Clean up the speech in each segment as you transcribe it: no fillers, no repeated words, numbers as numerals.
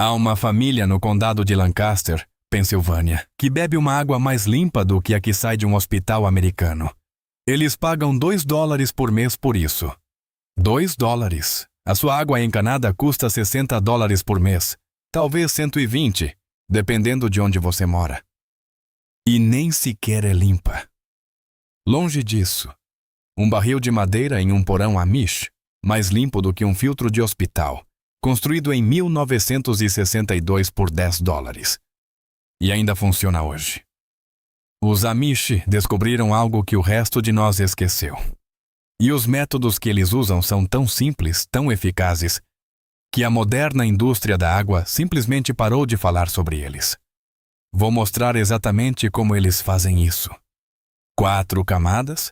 Há uma família no condado de Lancaster, Pensilvânia, que bebe uma água mais limpa do que a que sai de um hospital americano. Eles pagam $2 por mês por isso. $2. A sua água encanada custa $60 por mês, talvez 120, dependendo de onde você mora. E nem sequer é limpa. Longe disso. Um barril de madeira em um porão Amish, mais limpo do que um filtro de hospital, construído em 1962 por $10. E ainda funciona hoje. Os Amish descobriram algo que o resto de nós esqueceu. E os métodos que eles usam são tão simples, tão eficazes, que a moderna indústria da água simplesmente parou de falar sobre eles. Vou mostrar exatamente como eles fazem isso. 4 camadas,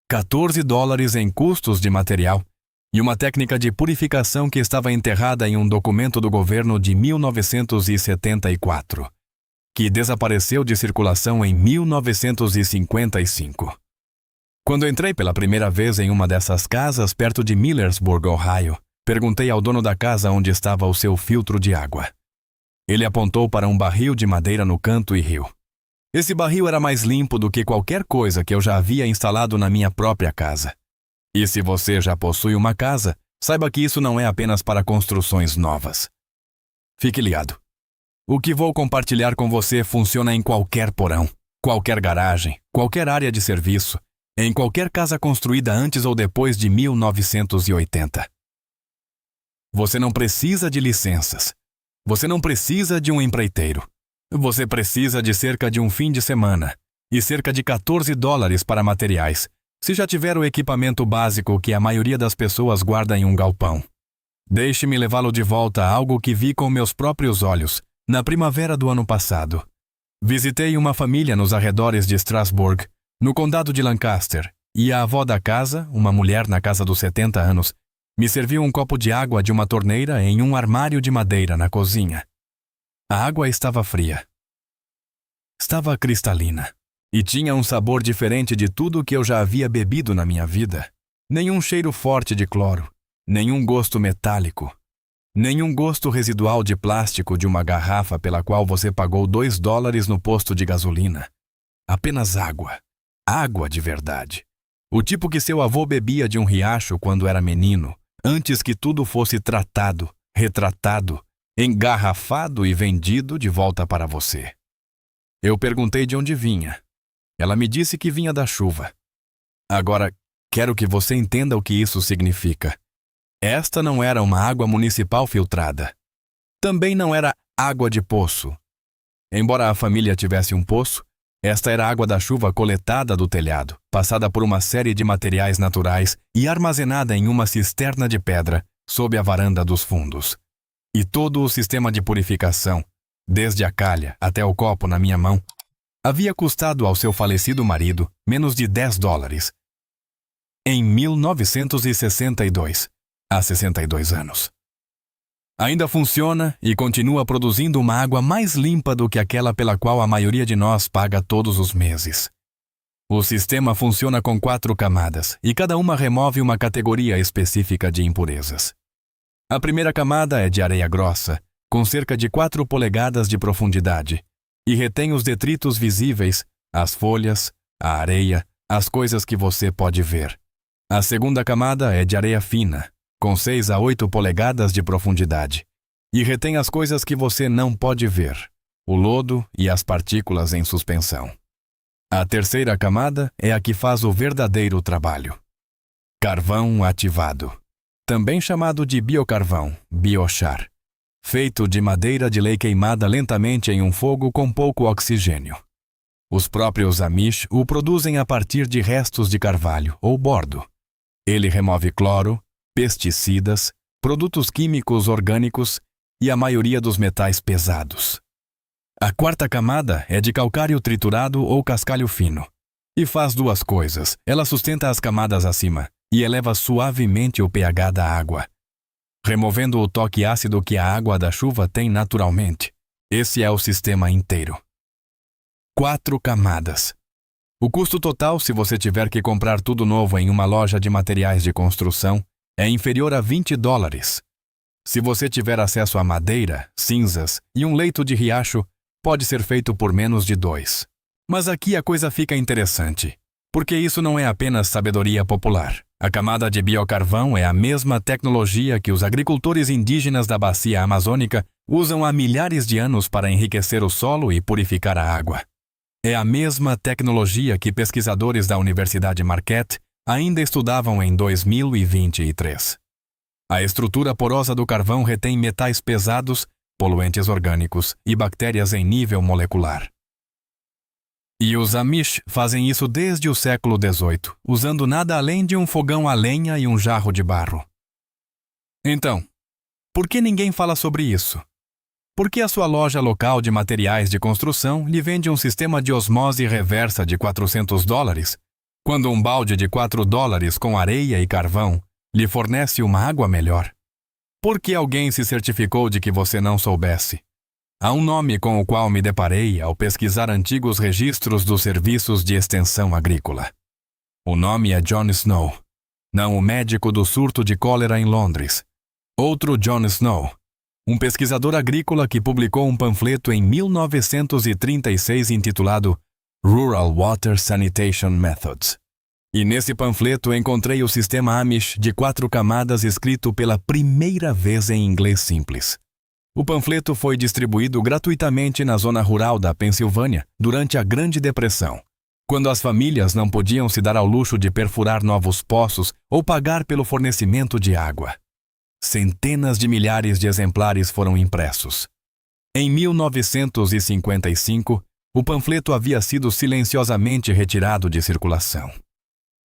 $14 em custos de material e uma técnica de purificação que estava enterrada em um documento do governo de 1974, que desapareceu de circulação em 1955. Quando entrei pela primeira vez em uma dessas casas perto de Millersburg, Ohio, perguntei ao dono da casa onde estava o seu filtro de água. Ele apontou para um barril de madeira no canto e riu. Esse barril era mais limpo do que qualquer coisa que eu já havia instalado na minha própria casa. E se você já possui uma casa, saiba que isso não é apenas para construções novas. Fique ligado. O que vou compartilhar com você funciona em qualquer porão, qualquer garagem, qualquer área de serviço, em qualquer casa construída antes ou depois de 1980. Você não precisa de licenças. Você não precisa de um empreiteiro. Você precisa de cerca de um fim de semana e cerca de $14 para materiais, se já tiver o equipamento básico que a maioria das pessoas guarda em um galpão. Deixe-me levá-lo de volta a algo que vi com meus próprios olhos na primavera do ano passado. Visitei uma família nos arredores de Strasburg, no condado de Lancaster, e a avó da casa, uma mulher na casa dos 70 anos, me serviu um copo de água de uma torneira em um armário de madeira na cozinha. A água estava fria. Estava cristalina. E tinha um sabor diferente de tudo que eu já havia bebido na minha vida. Nenhum cheiro forte de cloro. Nenhum gosto metálico. Nenhum gosto residual de plástico de uma garrafa pela qual você pagou $2 no posto de gasolina. Apenas água. Água de verdade. O tipo que seu avô bebia de um riacho quando era menino, antes que tudo fosse tratado, retratado, engarrafado e vendido de volta para você. Eu perguntei de onde vinha. Ela me disse que vinha da chuva. Agora, quero que você entenda o que isso significa. Esta não era uma água municipal filtrada. Também não era água de poço. Embora a família tivesse um poço, esta era água da chuva coletada do telhado, passada por uma série de materiais naturais e armazenada em uma cisterna de pedra sob a varanda dos fundos. E todo o sistema de purificação, desde a calha até o copo na minha mão, havia custado ao seu falecido marido menos de $10. Em 1962, há 62 anos. Ainda funciona e continua produzindo uma água mais limpa do que aquela pela qual a maioria de nós paga todos os meses. O sistema funciona com 4 camadas e cada uma remove uma categoria específica de impurezas. A primeira camada é de areia grossa, com cerca de 4 polegadas de profundidade, e retém os detritos visíveis, as folhas, a areia, as coisas que você pode ver. A segunda camada é de areia fina, com 6 a 8 polegadas de profundidade, e retém as coisas que você não pode ver, o lodo e as partículas em suspensão. A terceira camada é a que faz o verdadeiro trabalho. Carvão ativado, também chamado de biocarvão, biochar, feito de madeira de lei queimada lentamente em um fogo com pouco oxigênio. Os próprios Amish o produzem a partir de restos de carvalho ou bordo. Ele remove cloro, pesticidas, produtos químicos orgânicos e a maioria dos metais pesados. A quarta camada é de calcário triturado ou cascalho fino. E faz 2 coisas. Ela sustenta as camadas acima e eleva suavemente o pH da água, removendo o toque ácido que a água da chuva tem naturalmente. Esse é o sistema inteiro. 4 camadas. O custo total, se você tiver que comprar tudo novo em uma loja de materiais de construção, é inferior a $20. Se você tiver acesso a madeira, cinzas e um leito de riacho, pode ser feito por menos de 2. Mas aqui a coisa fica interessante, porque isso não é apenas sabedoria popular. A camada de biocarvão é a mesma tecnologia que os agricultores indígenas da bacia amazônica usam há milhares de anos para enriquecer o solo e purificar a água. É a mesma tecnologia que pesquisadores da Universidade Marquette ainda estudavam em 2023. A estrutura porosa do carvão retém metais pesados, poluentes orgânicos e bactérias em nível molecular. E os Amish fazem isso desde o século XVIII, usando nada além de um fogão a lenha e um jarro de barro. Então, por que ninguém fala sobre isso? Por que a sua loja local de materiais de construção lhe vende um sistema de osmose reversa de $400, quando um balde de $4 com areia e carvão lhe fornece uma água melhor? Por que alguém se certificou de que você não soubesse? Há um nome com o qual me deparei ao pesquisar antigos registros dos serviços de extensão agrícola. O nome é John Snow, não o médico do surto de cólera em Londres. Outro John Snow, um pesquisador agrícola que publicou um panfleto em 1936 intitulado Rural Water Sanitation Methods. E nesse panfleto encontrei o sistema Amish de 4 camadas escrito pela primeira vez em inglês simples. O panfleto foi distribuído gratuitamente na zona rural da Pensilvânia durante a Grande Depressão, quando as famílias não podiam se dar ao luxo de perfurar novos poços ou pagar pelo fornecimento de água. Centenas de milhares de exemplares foram impressos. Em 1955, o panfleto havia sido silenciosamente retirado de circulação.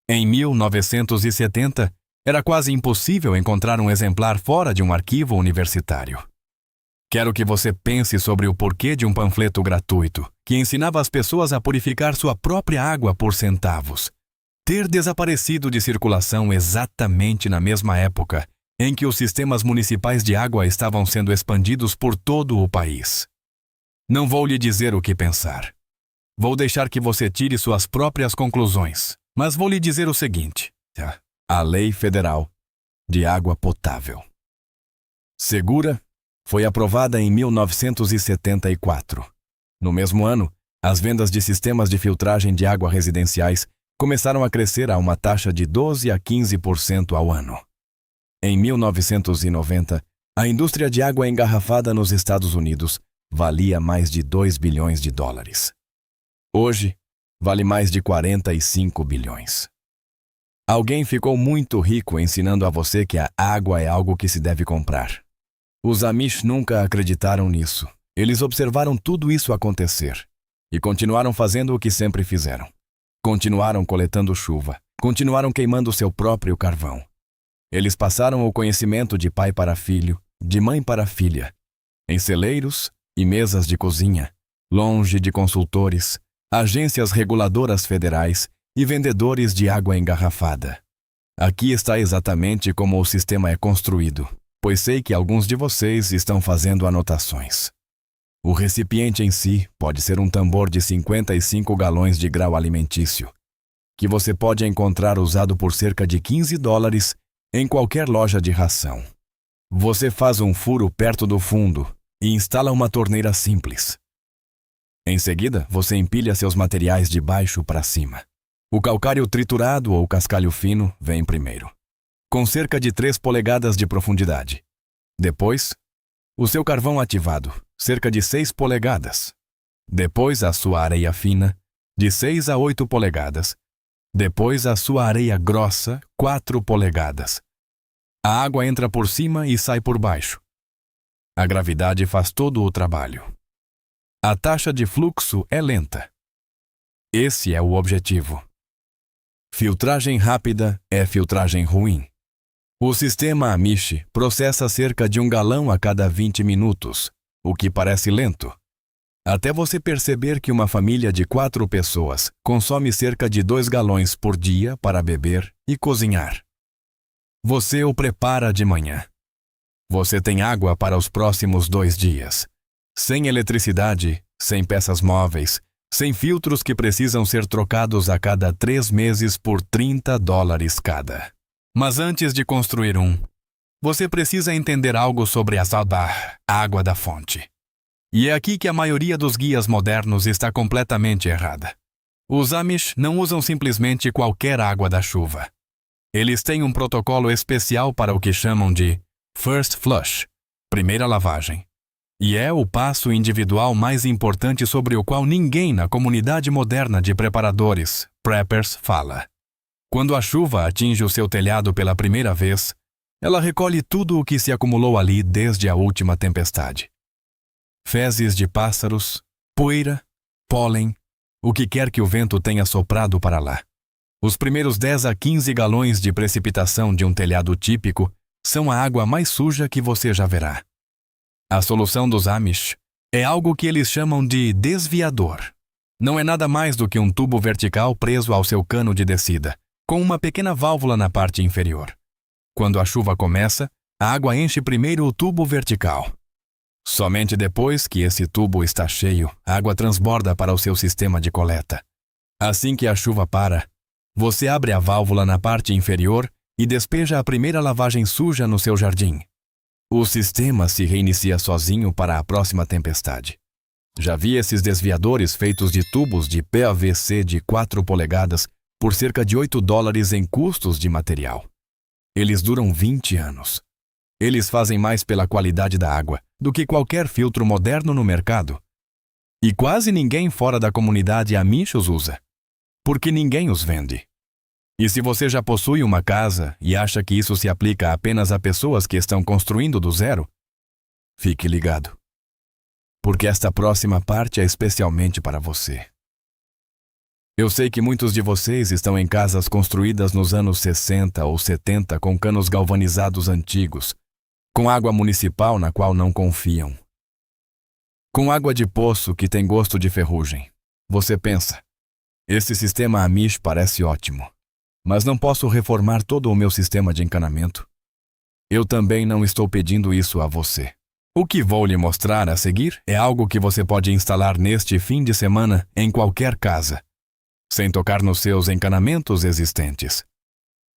Em 1970, era quase impossível encontrar um exemplar fora de um arquivo universitário. Quero que você pense sobre o porquê de um panfleto gratuito, que ensinava as pessoas a purificar sua própria água por centavos, ter desaparecido de circulação exatamente na mesma época em que os sistemas municipais de água estavam sendo expandidos por todo o país. Não vou lhe dizer o que pensar. Vou deixar que você tire suas próprias conclusões, mas vou lhe dizer o seguinte: a Lei Federal de Água Potável Segura foi aprovada em 1974. No mesmo ano, as vendas de sistemas de filtragem de água residenciais começaram a crescer a uma taxa de 12 a 15% ao ano. Em 1990, a indústria de água engarrafada nos Estados Unidos valia mais de $2 bilhões. Hoje, vale mais de 45 bilhões. Alguém ficou muito rico ensinando a você que a água é algo que se deve comprar. Os Amish nunca acreditaram nisso. Eles observaram tudo isso acontecer e continuaram fazendo o que sempre fizeram. Continuaram coletando chuva, continuaram queimando seu próprio carvão. Eles passaram o conhecimento de pai para filho, de mãe para filha, em celeiros e mesas de cozinha, longe de consultores, agências reguladoras federais e vendedores de água engarrafada. Aqui está exatamente como o sistema é construído, pois sei que alguns de vocês estão fazendo anotações. O recipiente em si pode ser um tambor de 55 galões de grau alimentício, que você pode encontrar usado por cerca de $15 em qualquer loja de ração. Você faz um furo perto do fundo e instala uma torneira simples. Em seguida, você empilha seus materiais de baixo para cima. O calcário triturado ou cascalho fino vem primeiro, com cerca de 3 polegadas de profundidade. Depois, o seu carvão ativado, cerca de 6 polegadas. Depois, a sua areia fina, de 6 a 8 polegadas. Depois, a sua areia grossa, 4 polegadas. A água entra por cima e sai por baixo. A gravidade faz todo o trabalho. A taxa de fluxo é lenta. Esse é o objetivo. Filtragem rápida é filtragem ruim. O sistema Amish processa cerca de 1 galão a cada 20 minutos, o que parece lento, até você perceber que uma família de 4 pessoas consome cerca de 2 galões por dia para beber e cozinhar. Você o prepara de manhã. Você tem água para os próximos 2 dias, sem eletricidade, sem peças móveis, sem filtros que precisam ser trocados a cada 3 meses por $30 cada. Mas antes de construir um, você precisa entender algo sobre a água da fonte. E é aqui que a maioria dos guias modernos está completamente errada. Os Amish não usam simplesmente qualquer água da chuva. Eles têm um protocolo especial para o que chamam de First Flush, primeira lavagem. E é o passo individual mais importante sobre o qual ninguém na comunidade moderna de preparadores, preppers, fala. Quando a chuva atinge o seu telhado pela primeira vez, ela recolhe tudo o que se acumulou ali desde a última tempestade. Fezes de pássaros, poeira, pólen, o que quer que o vento tenha soprado para lá. Os primeiros 10 a 15 galões de precipitação de um telhado típico são a água mais suja que você já verá. A solução dos Amish é algo que eles chamam de desviador. Não é nada mais do que um tubo vertical preso ao seu cano de descida, com uma pequena válvula na parte inferior. Quando a chuva começa, a água enche primeiro o tubo vertical. Somente depois que esse tubo está cheio, a água transborda para o seu sistema de coleta. Assim que a chuva para, você abre a válvula na parte inferior e despeja a primeira lavagem suja no seu jardim. O sistema se reinicia sozinho para a próxima tempestade. Já vi esses desviadores feitos de tubos de PVC de 4 polegadas por cerca de $8 em custos de material. Eles duram 20 anos. Eles fazem mais pela qualidade da água do que qualquer filtro moderno no mercado. E quase ninguém fora da comunidade Amish os usa, porque ninguém os vende. E se você já possui uma casa e acha que isso se aplica apenas a pessoas que estão construindo do zero, fique ligado, porque esta próxima parte é especialmente para você. Eu sei que muitos de vocês estão em casas construídas nos anos 60 ou 70 com canos galvanizados antigos, com água municipal na qual não confiam. Com água de poço que tem gosto de ferrugem. Você pensa, esse sistema Amish parece ótimo, mas não posso reformar todo o meu sistema de encanamento. Eu também não estou pedindo isso a você. O que vou lhe mostrar a seguir é algo que você pode instalar neste fim de semana em qualquer casa, sem tocar nos seus encanamentos existentes.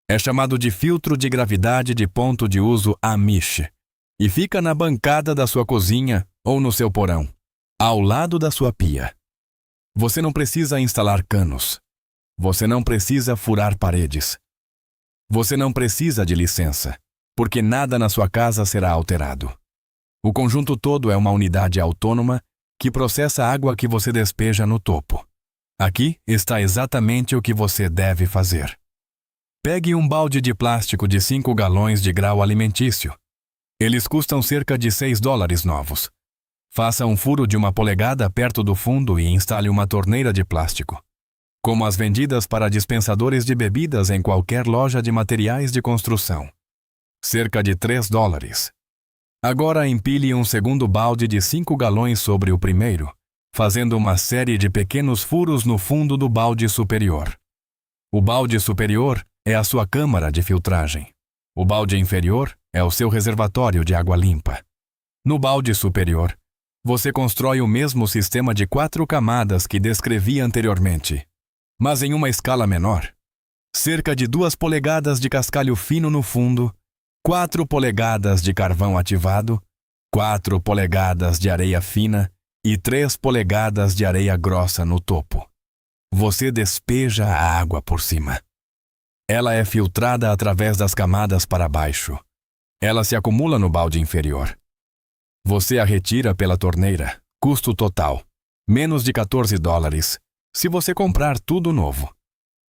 É chamado de filtro de gravidade de ponto de uso Amish e fica na bancada da sua cozinha ou no seu porão, ao lado da sua pia. Você não precisa instalar canos. Você não precisa furar paredes. Você não precisa de licença, porque nada na sua casa será alterado. O conjunto todo é uma unidade autônoma que processa a água que você despeja no topo. Aqui está exatamente o que você deve fazer. Pegue um balde de plástico de 5 galões de grau alimentício. Eles custam cerca de $6 novos. Faça um furo de 1 polegada perto do fundo e instale uma torneira de plástico, como as vendidas para dispensadores de bebidas em qualquer loja de materiais de construção. Cerca de $3. Agora empilhe um segundo balde de 5 galões sobre o primeiro, fazendo uma série de pequenos furos no fundo do balde superior. O balde superior é a sua câmara de filtragem. O balde inferior é o seu reservatório de água limpa. No balde superior, você constrói o mesmo sistema de 4 camadas que descrevi anteriormente, mas em uma escala menor. Cerca de 2 polegadas de cascalho fino no fundo, 4 polegadas de carvão ativado, 4 polegadas de areia fina e 3 polegadas de areia grossa no topo. Você despeja a água por cima. Ela é filtrada através das camadas para baixo. Ela se acumula no balde inferior. Você a retira pela torneira. Custo total: menos de $14 se você comprar tudo novo.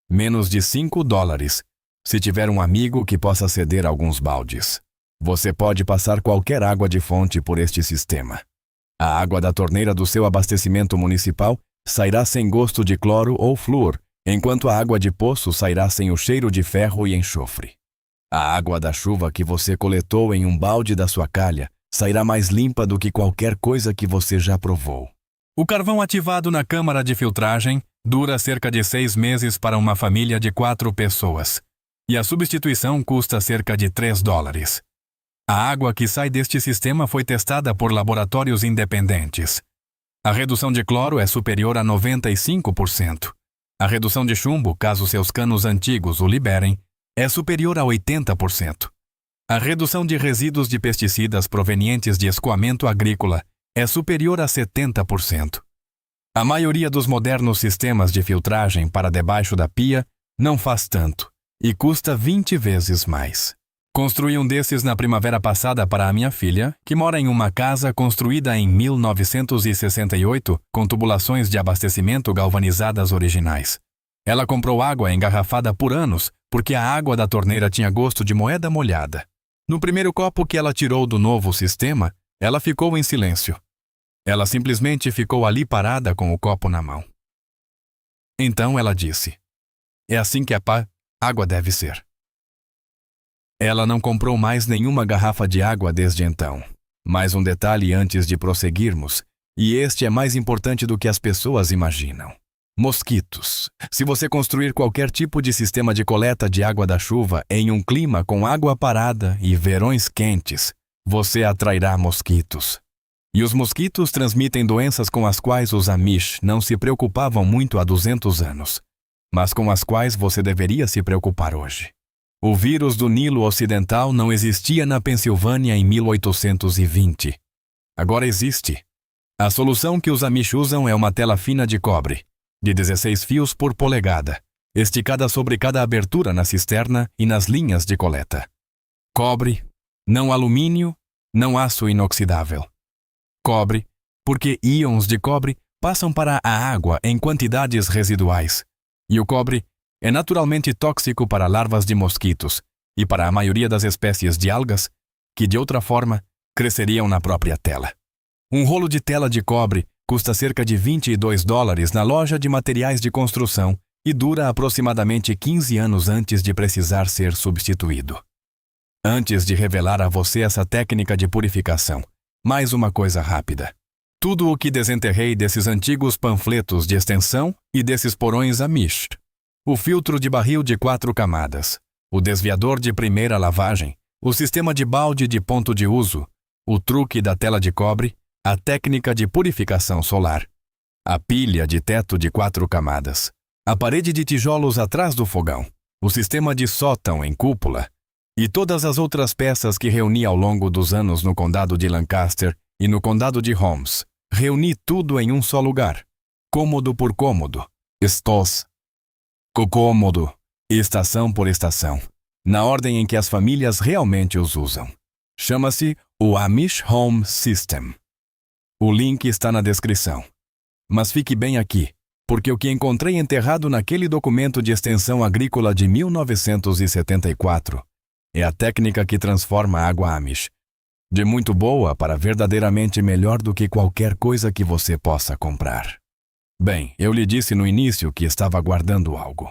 Menos de $5 se tiver um amigo que possa ceder alguns baldes. Você pode passar qualquer água de fonte por este sistema. A água da torneira do seu abastecimento municipal sairá sem gosto de cloro ou flúor, enquanto a água de poço sairá sem o cheiro de ferro e enxofre. A água da chuva que você coletou em um balde da sua calha sairá mais limpa do que qualquer coisa que você já provou. O carvão ativado na câmara de filtragem dura cerca de 6 meses para uma família de 4 pessoas, e a substituição custa cerca de $3. A água que sai deste sistema foi testada por laboratórios independentes. A redução de cloro é superior a 95%. A redução de chumbo, caso seus canos antigos o liberem, é superior a 80%. A redução de resíduos de pesticidas provenientes de escoamento agrícola é superior a 70%. A maioria dos modernos sistemas de filtragem para debaixo da pia não faz tanto e custa 20 vezes mais. Construí um desses na primavera passada para a minha filha, que mora em uma casa construída em 1968 com tubulações de abastecimento galvanizadas originais. Ela comprou água engarrafada por anos porque a água da torneira tinha gosto de moeda molhada. No primeiro copo que ela tirou do novo sistema, ela ficou em silêncio. Ela simplesmente ficou ali parada com o copo na mão. Então ela disse: "É assim que a água deve ser." Ela não comprou mais nenhuma garrafa de água desde então. Mais um detalhe antes de prosseguirmos, e este é mais importante do que as pessoas imaginam. Mosquitos. Se você construir qualquer tipo de sistema de coleta de água da chuva em um clima com água parada e verões quentes, você atrairá mosquitos. E os mosquitos transmitem doenças com as quais os Amish não se preocupavam muito há 200 anos, mas com as quais você deveria se preocupar hoje. O vírus do Nilo Ocidental não existia na Pensilvânia em 1820. Agora existe. A solução que os Amish usam é uma tela fina de cobre, de 16 fios por polegada, esticada sobre cada abertura na cisterna e nas linhas de coleta. Cobre, não alumínio, não aço inoxidável. Cobre, porque íons de cobre passam para a água em quantidades residuais, e o cobre é naturalmente tóxico para larvas de mosquitos e para a maioria das espécies de algas que, de outra forma, cresceriam na própria tela. Um rolo de tela de cobre custa cerca de $22 na loja de materiais de construção e dura aproximadamente 15 anos antes de precisar ser substituído. Antes de revelar a você essa técnica de purificação, mais uma coisa rápida. Tudo o que desenterrei desses antigos panfletos de extensão e desses porões Amish. O filtro de barril de 4 camadas, o desviador de primeira lavagem, o sistema de balde de ponto de uso, o truque da tela de cobre, a técnica de purificação solar, a pilha de teto de 4 camadas, a parede de tijolos atrás do fogão, o sistema de sótão em cúpula e todas as outras peças que reuni ao longo dos anos no condado de Lancaster e no condado de Holmes. Reuni tudo em um só lugar, cômodo por cômodo, cômodo, estação por estação, na ordem em que as famílias realmente os usam. Chama-se o Amish Home System. O link está na descrição. Mas fique bem aqui, porque o que encontrei enterrado naquele documento de extensão agrícola de 1974 é a técnica que transforma a água Amish de muito boa para verdadeiramente melhor do que qualquer coisa que você possa comprar. Bem, eu lhe disse no início que estava guardando algo.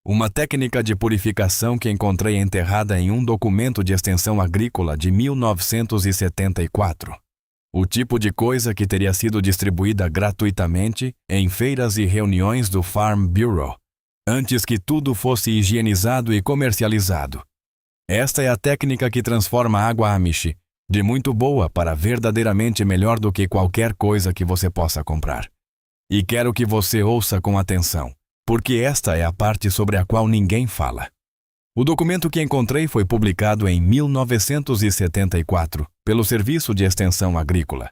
Uma técnica de purificação que encontrei enterrada em um documento de extensão agrícola de 1974. O tipo de coisa que teria sido distribuída gratuitamente em feiras e reuniões do Farm Bureau, antes que tudo fosse higienizado e comercializado. Esta é a técnica que transforma a água Amish de muito boa para verdadeiramente melhor do que qualquer coisa que você possa comprar. E quero que você ouça com atenção, porque esta é a parte sobre a qual ninguém fala. O documento que encontrei foi publicado em 1974 pelo Serviço de Extensão Agrícola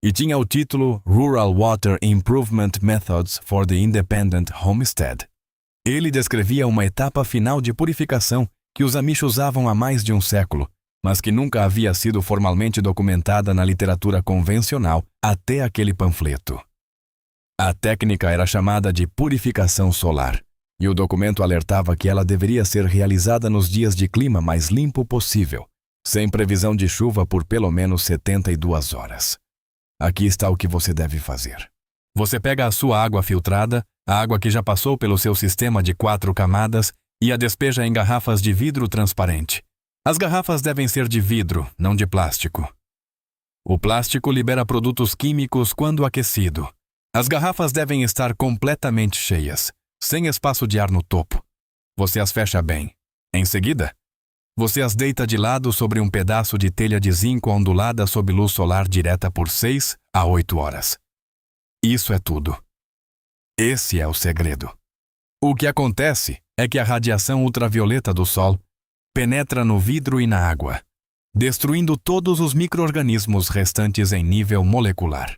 e tinha o título Rural Water Improvement Methods for the Independent Homestead. Ele descrevia uma etapa final de purificação que os Amish usavam há mais de um século, mas que nunca havia sido formalmente documentada na literatura convencional até aquele panfleto. A técnica era chamada de purificação solar, e o documento alertava que ela deveria ser realizada nos dias de clima mais limpo possível, sem previsão de chuva por pelo menos 72 horas. Aqui está o que você deve fazer. Você pega a sua água filtrada, a água que já passou pelo seu sistema de 4 camadas, e a despeja em garrafas de vidro transparente. As garrafas devem ser de vidro, não de plástico. O plástico libera produtos químicos quando aquecido. As garrafas devem estar completamente cheias, sem espaço de ar no topo. Você as fecha bem. Em seguida, você as deita de lado sobre um pedaço de telha de zinco ondulada sob luz solar direta por 6 a 8 horas. Isso é tudo. Esse é o segredo. O que acontece é que a radiação ultravioleta do sol penetra no vidro e na água, destruindo todos os micro-organismos restantes em nível molecular.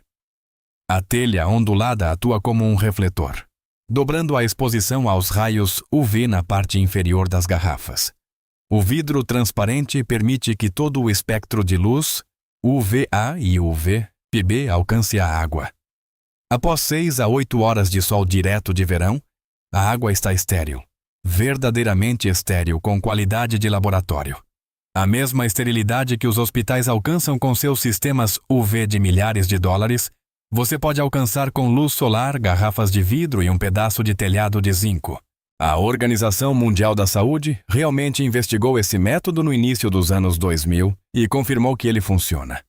A telha ondulada atua como um refletor, dobrando a exposição aos raios UV na parte inferior das garrafas. O vidro transparente permite que todo o espectro de luz, UVA e UVB, alcance a água. Após 6 a 8 horas de sol direto de verão, a água está estéril, verdadeiramente estéril, com qualidade de laboratório. A mesma esterilidade que os hospitais alcançam com seus sistemas UV de milhares de dólares, você pode alcançar com luz solar, garrafas de vidro e um pedaço de telhado de zinco. A Organização Mundial da Saúde realmente investigou esse método no início dos anos 2000 e confirmou que ele funciona.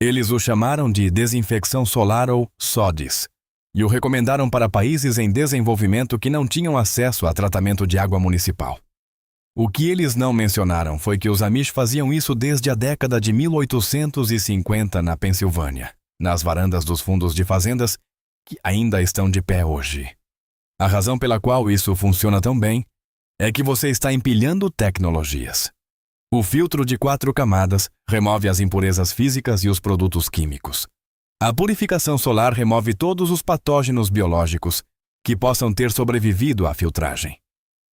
Eles o chamaram de desinfecção solar ou SODIS e o recomendaram para países em desenvolvimento que não tinham acesso a tratamento de água municipal. O que eles não mencionaram foi que os Amish faziam isso desde a década de 1850 na Pensilvânia, nas varandas dos fundos de fazendas que ainda estão de pé hoje. A razão pela qual isso funciona tão bem é que você está empilhando tecnologias. O filtro de 4 camadas remove as impurezas físicas e os produtos químicos. A purificação solar remove todos os patógenos biológicos que possam ter sobrevivido à filtragem.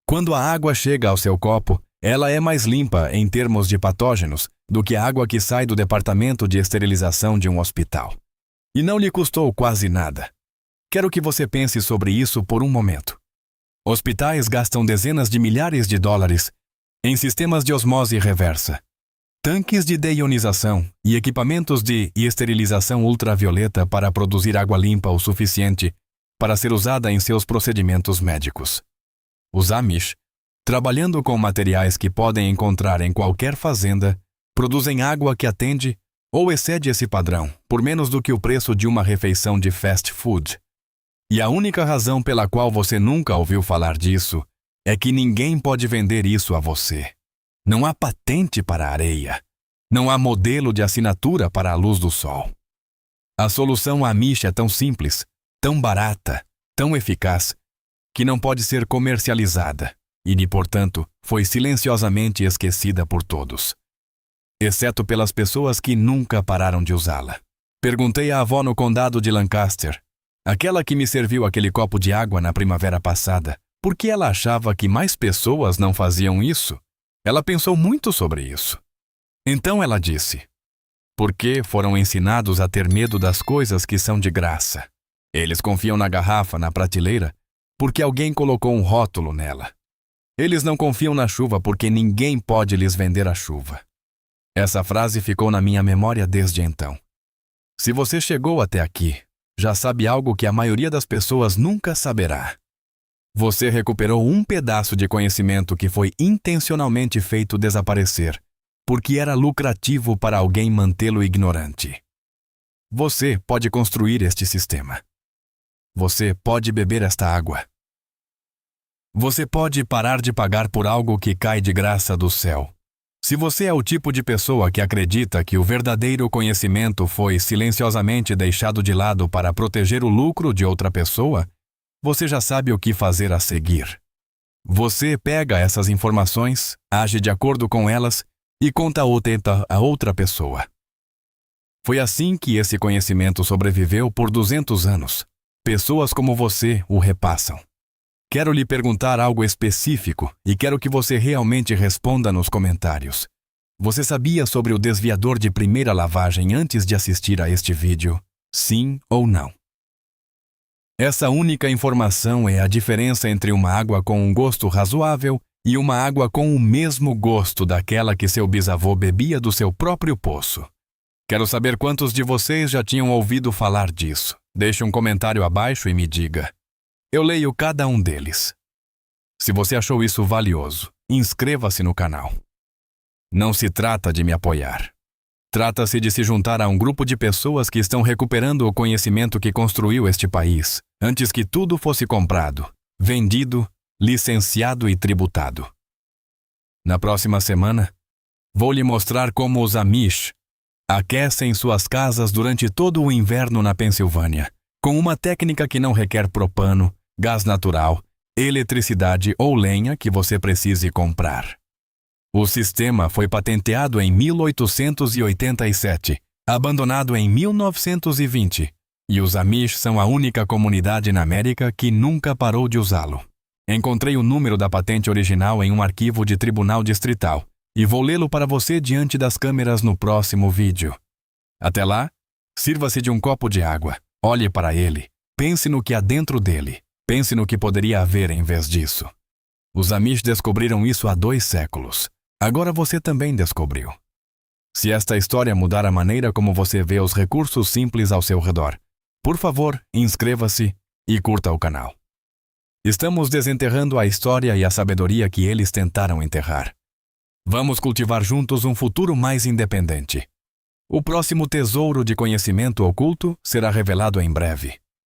Quando a água chega ao seu copo, ela é mais limpa em termos de patógenos do que a água que sai do departamento de esterilização de um hospital. E não lhe custou quase nada. Quero que você pense sobre isso por um momento. Hospitais gastam dezenas de milhares de dólares em sistemas de osmose reversa, tanques de deionização e equipamentos de esterilização ultravioleta para produzir água limpa o suficiente para ser usada em seus procedimentos médicos. Os Amish, trabalhando com materiais que podem encontrar em qualquer fazenda, produzem água que atende ou excede esse padrão por menos do que o preço de uma refeição de fast food. E a única razão pela qual você nunca ouviu falar disso é que ninguém pode vender isso a você. Não há patente para a areia. Não há modelo de assinatura para a luz do sol. A solução Amish é tão simples, tão barata, tão eficaz, que não pode ser comercializada e, portanto, foi silenciosamente esquecida por todos, exceto pelas pessoas que nunca pararam de usá-la. Perguntei à avó no condado de Lancaster, aquela que me serviu aquele copo de água na primavera passada, por que ela achava que mais pessoas não faziam isso. Ela pensou muito sobre isso. Então ela disse: porque foram ensinados a ter medo das coisas que são de graça. Eles confiam na garrafa, na prateleira, porque alguém colocou um rótulo nela. Eles não confiam na chuva porque ninguém pode lhes vender a chuva. Essa frase ficou na minha memória desde então. Se você chegou até aqui, já sabe algo que a maioria das pessoas nunca saberá. Você recuperou um pedaço de conhecimento que foi intencionalmente feito desaparecer, porque era lucrativo para alguém mantê-lo ignorante. Você pode construir este sistema. Você pode beber esta água. Você pode parar de pagar por algo que cai de graça do céu. Se você é o tipo de pessoa que acredita que o verdadeiro conhecimento foi silenciosamente deixado de lado para proteger o lucro de outra pessoa, você já sabe o que fazer a seguir. Você pega essas informações, age de acordo com elas e conta ou tenta a outra pessoa. Foi assim que esse conhecimento sobreviveu por 200 anos. Pessoas como você o repassam. Quero lhe perguntar algo específico e quero que você realmente responda nos comentários. Você sabia sobre o desviador de primeira lavagem antes de assistir a este vídeo? Sim ou não? Essa única informação é a diferença entre uma água com um gosto razoável e uma água com o mesmo gosto daquela que seu bisavô bebia do seu próprio poço. Quero saber quantos de vocês já tinham ouvido falar disso. Deixe um comentário abaixo e me diga. Eu leio cada um deles. Se você achou isso valioso, inscreva-se no canal. Não se trata de me apoiar. Trata-se de se juntar a um grupo de pessoas que estão recuperando o conhecimento que construiu este país, antes que tudo fosse comprado, vendido, licenciado e tributado. Na próxima semana, vou lhe mostrar como os Amish aquecem suas casas durante todo o inverno na Pensilvânia, com uma técnica que não requer propano, gás natural, eletricidade ou lenha que você precise comprar. O sistema foi patenteado em 1887, abandonado em 1920, e os Amish são a única comunidade na América que nunca parou de usá-lo. Encontrei o número da patente original em um arquivo de tribunal distrital e vou lê-lo para você diante das câmeras no próximo vídeo. Até lá, sirva-se de um copo de água, olhe para ele, pense no que há dentro dele, pense no que poderia haver em vez disso. Os Amish descobriram isso há 2 séculos. Agora você também descobriu. Se esta história mudar a maneira como você vê os recursos simples ao seu redor, por favor, inscreva-se e curta o canal. Estamos desenterrando a história e a sabedoria que eles tentaram enterrar. Vamos cultivar juntos um futuro mais independente. O próximo tesouro de conhecimento oculto será revelado em breve.